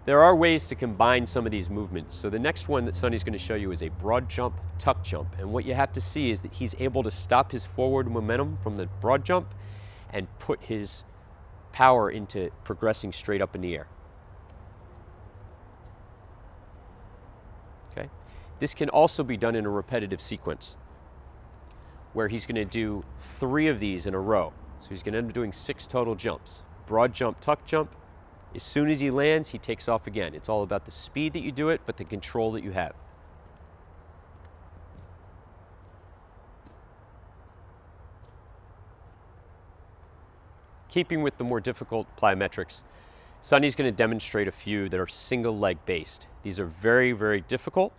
There are ways to combine some of these movements. So the next one that Sonny's going to show you is a broad jump, tuck jump. And what you have to see is that he's able to stop his forward momentum from the broad jump and put his power into progressing straight up in the air. Okay? This can also be done in a repetitive sequence where he's going to do 3 of these in a row. So he's going to end up doing 6 total jumps. Broad jump, tuck jump. As soon as he lands, he takes off again. It's all about the speed that you do it, but the control that you have. Keeping with the more difficult plyometrics, Sonny's going to demonstrate a few that are single leg based. These are very, very difficult.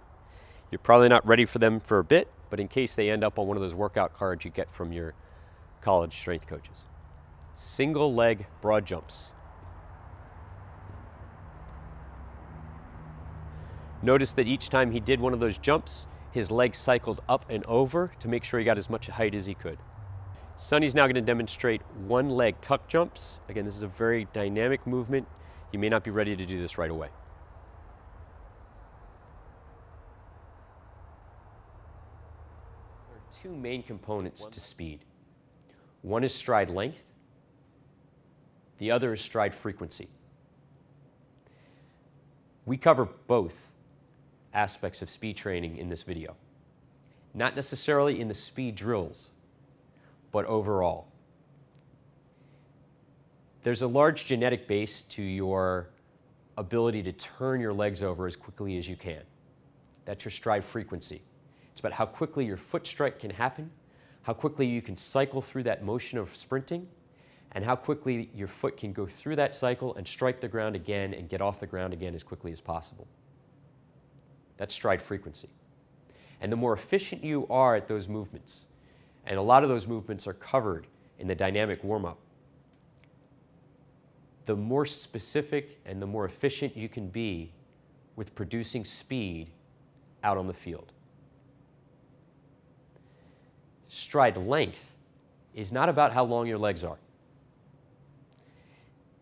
You're probably not ready for them for a bit, but in case they end up on one of those workout cards you get from your college strength coaches. Single leg broad jumps. Notice that each time he did one of those jumps, his legs cycled up and over to make sure he got as much height as he could. Sonny's now going to demonstrate 1 leg tuck jumps. Again, this is a very dynamic movement. You may not be ready to do this right away. There are 2 main components to speed. One is stride length. The other is stride frequency. We cover both aspects of speed training in this video. Not necessarily in the speed drills, but overall. There's a large genetic base to your ability to turn your legs over as quickly as you can. That's your stride frequency. It's about how quickly your foot strike can happen, how quickly you can cycle through that motion of sprinting, and how quickly your foot can go through that cycle and strike the ground again and get off the ground again as quickly as possible. That's stride frequency. And the more efficient you are at those movements, and a lot of those movements are covered in the dynamic warm-up, the more specific and the more efficient you can be with producing speed out on the field. Stride length is not about how long your legs are.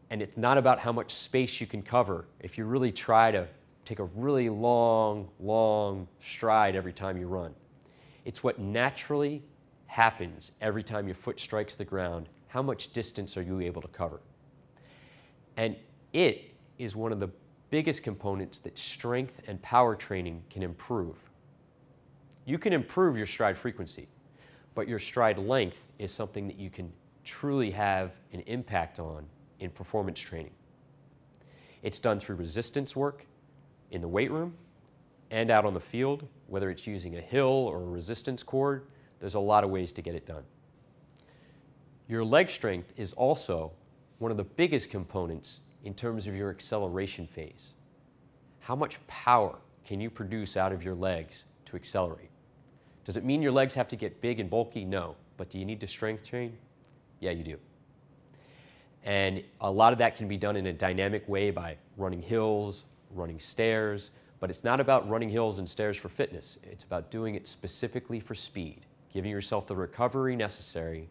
And it's not about how much space you can cover if you really try to take a really long stride every time you run. It's what naturally happens every time your foot strikes the ground. How much distance are you able to cover? And it is one of the biggest components that strength and power training can improve. You can improve your stride frequency, but your stride length is something that you can truly have an impact on in performance training. It's done through resistance work in the weight room and out on the field, whether it's using a hill or a resistance cord. There's a lot of ways to get it done. Your leg strength is also one of the biggest components in terms of your acceleration phase. How much power can you produce out of your legs to accelerate? Does it mean your legs have to get big and bulky? No. But do you need to strength train? Yeah, you do. And a lot of that can be done in a dynamic way by running hills, running stairs, but it's not about running hills and stairs for fitness. It's about doing it specifically for speed, giving yourself the recovery necessary